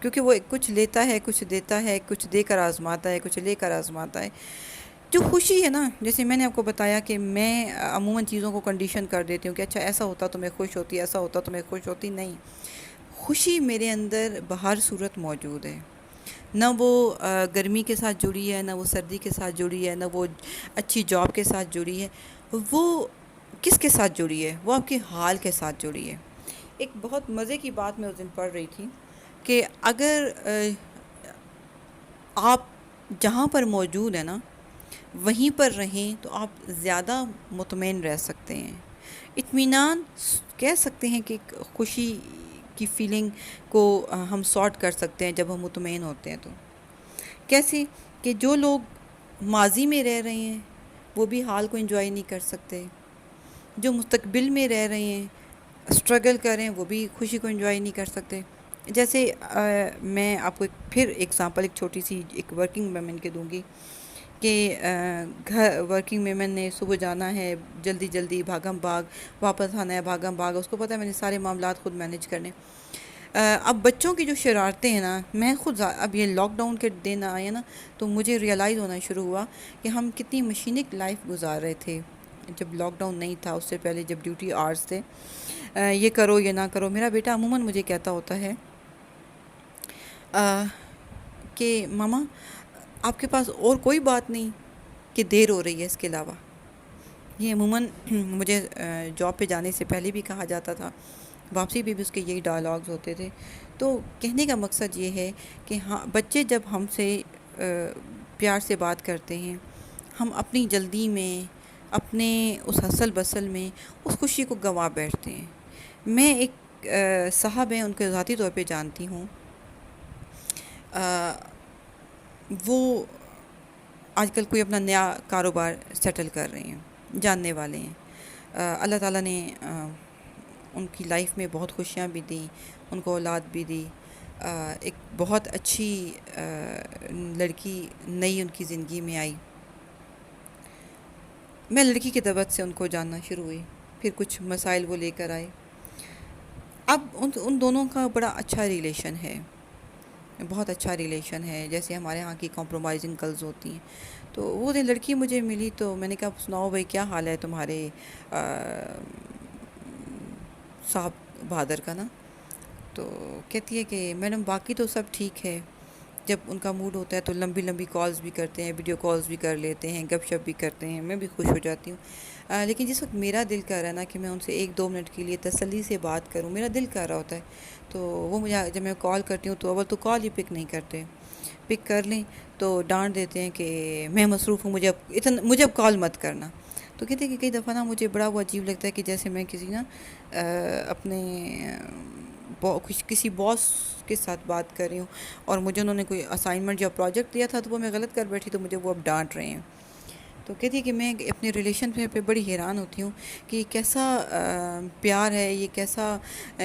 کیونکہ وہ کچھ لیتا ہے، کچھ دیتا ہے، کچھ دے کر آزماتا ہے، کچھ لے کر آزماتا ہے۔ جو خوشی ہے نا، جیسے میں نے آپ کو بتایا کہ میں عموماً چیزوں کو کنڈیشن کر دیتی ہوں کہ اچھا ایسا ہوتا تو میں خوش ہوتی، ایسا ہوتا تو میں خوش ہوتی، نہیں۔ خوشی میرے اندر بہر صورت موجود ہے، نہ وہ گرمی کے ساتھ جڑی ہے، نہ وہ سردی کے ساتھ جڑی ہے، نہ وہ اچھی جاب کے ساتھ جڑی ہے۔ وہ کس کے ساتھ جڑی ہے؟ وہ آپ کے حال کے ساتھ جڑی ہے۔ ایک بہت مزے کی بات میں اس دن پڑھ رہی تھی کہ اگر آپ جہاں پر موجود ہیں نا وہیں پر رہیں تو آپ زیادہ مطمئن رہ سکتے ہیں۔ اطمینان کہہ سکتے ہیں کہ ایک خوشی کی فیلنگ کو ہم سارٹ کر سکتے ہیں جب ہم مطمئن ہوتے ہیں۔ تو کیسے کہ جو لوگ ماضی میں رہ رہے ہیں وہ بھی حال کو انجوائے نہیں کر سکتے، جو مستقبل میں رہ رہے ہیں اسٹرگل کر رہے ہیں وہ بھی خوشی کو انجوائے نہیں کر سکتے۔ جیسے میں آپ کو پھر ایگزامپل ایک چھوٹی سی ایک ورکنگ ویمن کے دوں گی کہ گھر ورکنگ ویمن نے صبح جانا ہے، جلدی جلدی بھاگم بھاگ، واپس آنا ہے بھاگم بھاگ، اس کو پتہ ہے میں نے سارے معاملات خود مینیج کرنے۔ اب بچوں کی جو شرارتیں ہیں نا، میں خود اب یہ لاک ڈاؤن کے دن آئے نا تو مجھے ریئلائز ہونا شروع ہوا کہ ہم کتنی مشینک لائف گزار رہے تھے جب لاک ڈاؤن نہیں تھا، اس سے پہلے جب ڈیوٹی آورز تھے۔ یہ کرو یہ نہ کرو، میرا بیٹا عموماً مجھے کہتا ہوتا ہے کہ ماما آپ کے پاس اور کوئی بات نہیں کہ دیر ہو رہی ہے اس کے علاوہ؟ یہ عموماً مجھے جاب پہ جانے سے پہلے بھی کہا جاتا تھا، واپسی بھی اس کے یہی ڈائلاگز ہوتے تھے۔ تو کہنے کا مقصد یہ ہے کہ ہاں بچے جب ہم سے پیار سے بات کرتے ہیں، ہم اپنی جلدی میں، اپنے اس ہسل بسل میں اس خوشی کو گنوا بیٹھتے ہیں۔ میں ایک صاحب ہیں، ان کے ذاتی طور پہ جانتی ہوں، وہ آج کل کوئی اپنا نیا کاروبار سیٹل کر رہے ہیں، جاننے والے ہیں۔ اللہ تعالیٰ نے ان کی لائف میں بہت خوشیاں بھی دیں، ان کو اولاد بھی دی، ایک بہت اچھی لڑکی نئی ان کی زندگی میں آئی۔ میں لڑکی کی طرف سے ان کو جاننا شروع ہوئی، پھر کچھ مسائل وہ لے کر آئے۔ اب ان دونوں کا بڑا اچھا ریلیشن ہے، بہت اچھا ریلیشن ہے، جیسے ہمارے ہاں کی کمپرومائزنگ گرلز ہوتی ہیں۔ تو وہ دن لڑکی مجھے ملی تو میں نے کہا سناؤ بھائی کیا حال ہے تمہارے صاحب بہادر کا نا؟ تو کہتی ہے کہ میڈم باقی تو سب ٹھیک ہے، جب ان کا موڈ ہوتا ہے تو لمبی لمبی کالز بھی کرتے ہیں، ویڈیو کالز بھی کر لیتے ہیں، گپ شپ بھی کرتے ہیں، میں بھی خوش ہو جاتی ہوں۔ لیکن جس وقت میرا دل کر رہا ہے نا کہ میں ان سے 1-2 منٹ کے لیے تسلی سے بات کروں، میرا دل کر رہا ہوتا ہے، تو وہ مجھے جب میں کال کرتی ہوں تو اول تو کال ہی پک نہیں کرتے، پک کر لیں تو ڈانٹ دیتے ہیں کہ میں مصروف ہوں، مجھے اب کال مت کرنا۔ تو کہتے ہیں کہ کئی دفعہ نا مجھے بڑا وہ عجیب لگتا ہے کہ جیسے میں کسی نا اپنے کسی باس کے ساتھ بات کر رہی ہوں، اور مجھے انہوں نے کوئی اسائنمنٹ یا پروجیکٹ دیا تھا تو وہ میں غلط کر بیٹھی تو مجھے وہ اب ڈانٹ رہے ہیں۔ تو کہتی ہے کہ میں اپنے ریلیشن پہ بڑی حیران ہوتی ہوں کہ یہ کیسا پیار ہے، یہ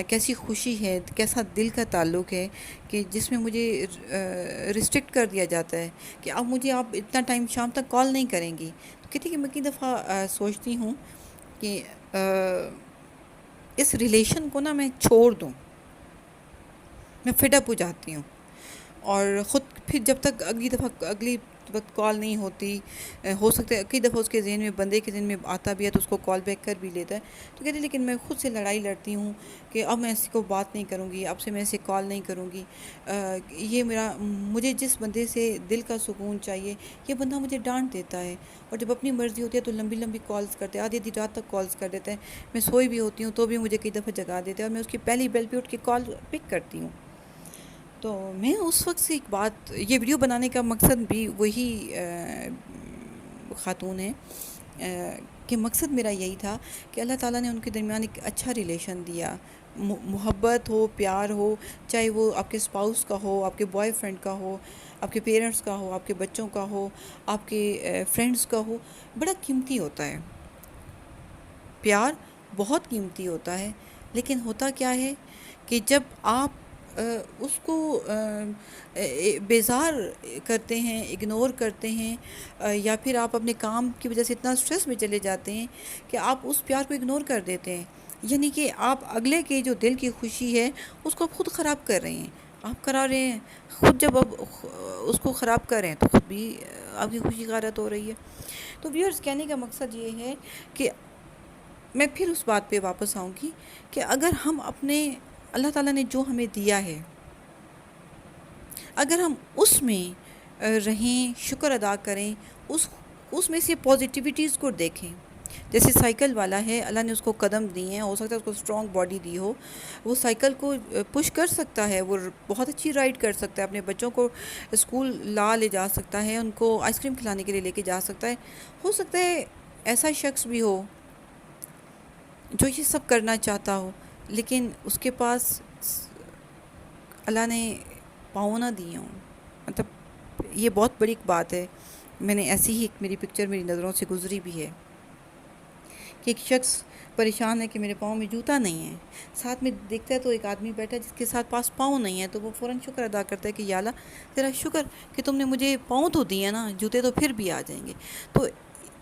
کیسی خوشی ہے، کیسا دل کا تعلق ہے کہ جس میں مجھے ریسٹرکٹ کر دیا جاتا ہے کہ اب مجھے آپ اتنا ٹائم شام تک کال نہیں کریں گی۔ تو کہتی ہے کہ میں کئی دفعہ سوچتی ہوں کہ اس ریلیشن کو نا میں چھوڑ دوں، میں فیڈ اپ ہو جاتی ہوں، اور خود پھر جب تک اگلی وقت کال نہیں ہوتی، ہو سکتا ہے کئی دفعہ اس کے ذہن میں، بندے کے ذہن میں آتا بھی ہے تو اس کو کال بیک کر بھی لیتا ہے۔ تو کہتے ہیں لیکن میں خود سے لڑائی لڑتی ہوں کہ اب میں اس کو بات نہیں کروں گی، اب سے میں اسے کال نہیں کروں گی۔ یہ مجھے جس بندے سے دل کا سکون چاہیے، یہ بندہ مجھے ڈانٹ دیتا ہے، اور جب اپنی مرضی ہوتی ہے تو لمبی لمبی کالز کرتے ہیں، آدھی آدھی رات تک کالز کر دیتا ہے، میں سوئی بھی ہوتی ہوں تو بھی مجھے کئی دفعہ جگا دیتا ہے، اور میں اس کی پہلی بیل پہ اٹھ کے کال پک کرتی ہوں۔ تو میں اس وقت سے ایک بات، یہ ویڈیو بنانے کا مقصد بھی وہی خاتون ہے کہ مقصد میرا یہی تھا کہ اللہ تعالیٰ نے ان کے درمیان ایک اچھا ریلیشن دیا، محبت ہو، پیار ہو، چاہے وہ آپ کے اسپاؤس کا ہو، آپ کے بوائے فرینڈ کا ہو، آپ کے پیرنٹس کا ہو، آپ کے بچوں کا ہو، آپ کے فرینڈس کا ہو، بڑا قیمتی ہوتا ہے، پیار بہت قیمتی ہوتا ہے۔ لیکن ہوتا کیا ہے کہ جب آپ اس کو بیزار کرتے ہیں، اگنور کرتے ہیں، یا پھر آپ اپنے کام کی وجہ سے اتنا سٹریس میں چلے جاتے ہیں کہ آپ اس پیار کو اگنور کر دیتے ہیں، یعنی کہ آپ اگلے کے جو دل کی خوشی ہے اس کو خود خراب کر رہے ہیں۔ آپ کرا رہے ہیں، خود جب اب اس کو خراب کر رہے ہیں تو خود بھی آپ کی خوشی غارت ہو رہی ہے۔ تو ویورز، کہنے کا مقصد یہ ہے کہ میں پھر اس بات پہ واپس آؤں گی کہ اگر ہم اپنے اللہ تعالیٰ نے جو ہمیں دیا ہے، اگر ہم اس میں رہیں، شکر ادا کریں، اس اس میں سے پازیٹیوٹیز کو دیکھیں۔ جیسے سائیکل والا ہے، اللہ نے اس کو قدم دیے ہیں، ہو سکتا ہے اس کو اسٹرانگ باڈی دی ہو، وہ سائیکل کو پش کر سکتا ہے، وہ بہت اچھی رائڈ کر سکتا ہے، اپنے بچوں کو اسکول لے جا سکتا ہے، ان کو آئس کریم کھلانے کے لیے لے کے جا سکتا ہے۔ ہو سکتا ہے ایسا شخص بھی ہو جو یہ سب کرنا چاہتا ہو، لیکن اس کے پاس اللہ نے پاؤں نہ دیے ہوں۔ مطلب یہ بہت بڑی ایک بات ہے۔ میں نے ایسی ہی ایک میری پکچر میری نظروں سے گزری بھی ہے کہ ایک شخص پریشان ہے کہ میرے پاؤں میں جوتا نہیں ہے، ساتھ میں دیکھتا ہے تو ایک آدمی بیٹھا ہے جس کے ساتھ پاس پاؤں نہیں ہے، تو وہ فوراً شکر ادا کرتا ہے کہ یا اللہ تیرا شکر کہ تم نے مجھے پاؤں تو دیے نا، جوتے تو پھر بھی آ جائیں گے۔ تو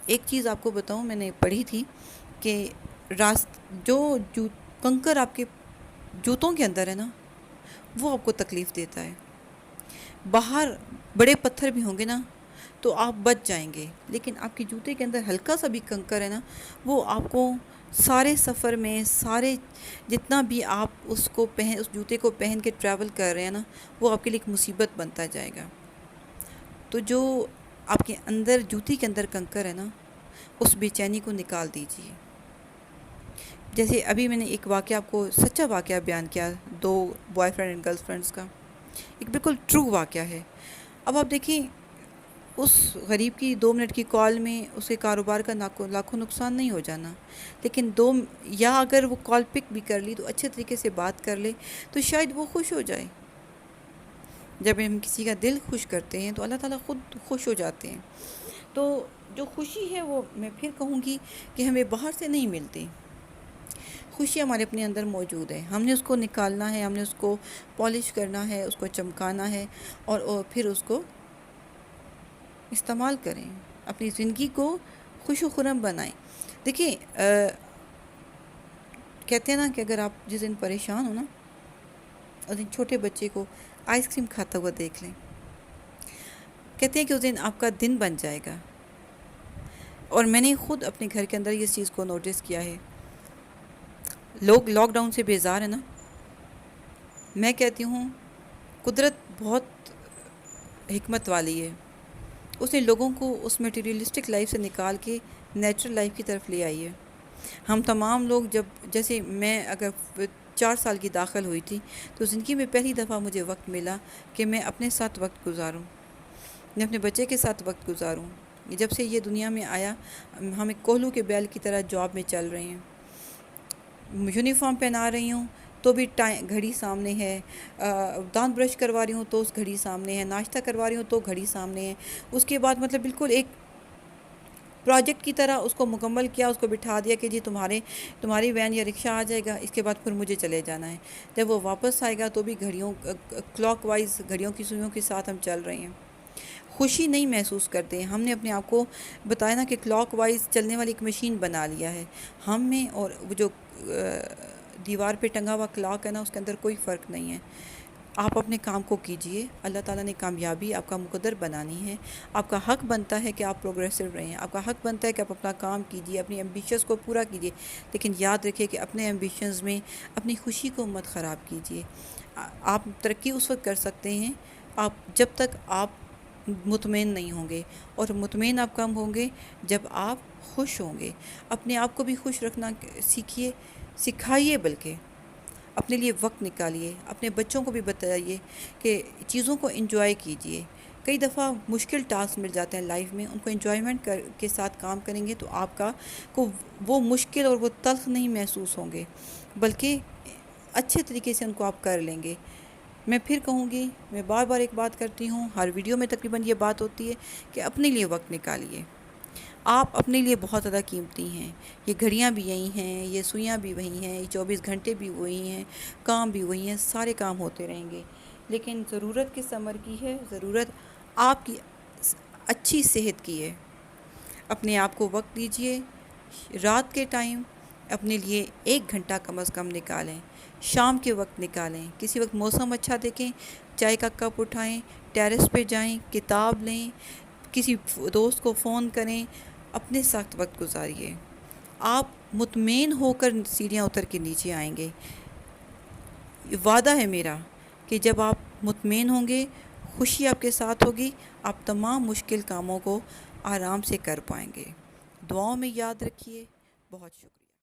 ایک چیز آپ کو بتاؤں، میں نے پڑھی تھی کہ جو کنکر آپ کے جوتوں کے اندر ہے نا، وہ آپ کو تکلیف دیتا ہے۔ باہر بڑے پتھر بھی ہوں گے نا تو آپ بچ جائیں گے، لیکن آپ کے جوتے کے اندر ہلکا سا بھی کنکر ہے نا، وہ آپ کو سارے سفر میں، جتنا بھی آپ اس جوتے کو پہن کے ٹریول کر رہے ہیں نا، وہ آپ کے لیے ایک مصیبت بنتا جائے گا۔ تو جو آپ کے اندر جوتی کے اندر کنکر ہے نا، اس بے چینی کو نکال دیجیے۔ جیسے ابھی میں نے ایک واقعہ آپ کو، سچا واقعہ بیان کیا، 2 boy friend and girl friends کا، ایک بالکل ٹرو واقعہ ہے۔ اب آپ دیکھیں، اس غریب کی 2 منٹ کی کال میں اس کے کاروبار کا لاکھوں نقصان نہیں ہو جانا، لیکن یا اگر وہ کال پک بھی کر لی تو اچھے طریقے سے بات کر لے تو شاید وہ خوش ہو جائے۔ جب ہم کسی کا دل خوش کرتے ہیں تو اللہ تعالیٰ خود خوش ہو جاتے ہیں۔ تو جو خوشی ہے وہ میں پھر کہوں گی کہ ہمیں باہر سے نہیں ملتی، خوشی ہمارے اپنے اندر موجود ہے، ہم نے اس کو نکالنا ہے، ہم نے اس کو پالش کرنا ہے، اس کو چمکانا ہے، اور پھر اس کو استعمال کریں، اپنی زندگی کو خوش و خرم بنائیں۔ دیکھیں، کہتے ہیں نا کہ اگر آپ جس دن پریشان ہو نا، اس دن چھوٹے بچے کو آئس کریم کھاتا ہوا دیکھ لیں، کہتے ہیں کہ اس دن آپ کا دن بن جائے گا۔ اور میں نے خود اپنے گھر کے اندر اس چیز کو نوٹس کیا ہے۔ لوگ لاک ڈاؤن سے بیزار ہیں نا، میں کہتی ہوں قدرت بہت حکمت والی ہے، اس نے لوگوں کو اس میٹیریلسٹک لائف سے نکال کے نیچرل لائف کی طرف لے آئی ہے۔ ہم تمام لوگ جیسے میں اگر 4 سال کی داخل ہوئی تھی تو زندگی میں پہلی دفعہ مجھے وقت ملا کہ میں اپنے ساتھ وقت گزاروں، میں اپنے بچے کے ساتھ وقت گزاروں۔ جب سے یہ دنیا میں آیا، ہم ایک کوہلو کے بیل کی طرح جاب میں چل رہے ہیں، یونیفارم پہنا رہی ہوں تو بھی گھڑی سامنے ہے، دانت برش کروا رہی ہوں تو اس گھڑی سامنے ہے، ناشتہ کروا رہی ہوں تو گھڑی سامنے ہے۔ اس کے بعد مطلب بالکل ایک پروجیکٹ کی طرح اس کو مکمل کیا، اس کو بٹھا دیا کہ جی تمہاری وین یا رکشہ آ جائے گا، اس کے بعد پھر مجھے چلے جانا ہے۔ جب وہ واپس آئے گا تو بھی کلاک وائز گھڑیوں کی سوئیوں کے ساتھ ہم چل رہے ہیں، خوشی نہیں محسوس کرتے ہیں۔ ہم نے اپنے آپ کو بتایا نا کہ کلاک وائز چلنے والی ایک مشین بنا لیا ہے، ہم میں اور وہ جو دیوار پہ ٹنگا ہوا کلاک ہے نا، اس کے اندر کوئی فرق نہیں ہے۔ آپ اپنے کام کو کیجئے، اللہ تعالیٰ نے کامیابی آپ کا مقدر بنانی ہے، آپ کا حق بنتا ہے کہ آپ پروگریسو رہیں، آپ کا حق بنتا ہے کہ آپ اپنا کام کیجئے، اپنی ایمبیشنز کو پورا کیجئے، لیکن یاد رکھیے کہ اپنے ایمبیشنز میں اپنی خوشی کو مت خراب کیجئے۔ آپ ترقی اس وقت کر سکتے ہیں جب تک آپ مطمئن نہیں ہوں گے، اور مطمئن آپ کم ہوں گے جب آپ خوش ہوں گے۔ اپنے آپ کو بھی خوش رکھنا سکھائیے، بلکہ اپنے لیے وقت نکالیے، اپنے بچوں کو بھی بتائیے کہ چیزوں کو انجوائے کیجئے۔ کئی دفعہ مشکل ٹاسک مل جاتے ہیں لائف میں، ان کو انجوائمنٹ کے ساتھ کام کریں گے تو آپ کو وہ مشکل اور وہ تلخ نہیں محسوس ہوں گے، بلکہ اچھے طریقے سے ان کو آپ کر لیں گے۔ میں پھر کہوں گی، میں بار بار ایک بات کرتی ہوں، ہر ویڈیو میں تقریباً یہ بات ہوتی ہے کہ اپنے لیے وقت نکالیے۔ آپ اپنے لیے بہت زیادہ قیمتی ہیں، یہ گھڑیاں بھی یہی ہیں، یہ سوئیاں بھی وہی ہیں، یہ 24 گھنٹے بھی وہی ہیں، کام بھی وہی ہیں، سارے کام ہوتے رہیں گے، لیکن ضرورت کس عمر کی ہے؟ ضرورت آپ کی اچھی صحت کی ہے۔ اپنے آپ کو وقت دیجئے، رات کے ٹائم اپنے لیے 1 گھنٹہ کم از کم نکالیں، شام کے وقت نکالیں، کسی وقت موسم اچھا دیکھیں، چائے کا کپ اٹھائیں، ٹیرس پہ جائیں، کتاب لیں، کسی دوست کو فون کریں، اپنے ساتھ وقت گزاریے۔ آپ مطمئن ہو کر سیڑھیاں اتر کے نیچے آئیں گے۔ یہ وعدہ ہے میرا کہ جب آپ مطمئن ہوں گے، خوشی آپ کے ساتھ ہوگی، آپ تمام مشکل کاموں کو آرام سے کر پائیں گے۔ دعاؤں میں یاد رکھیے۔ بہت شکریہ۔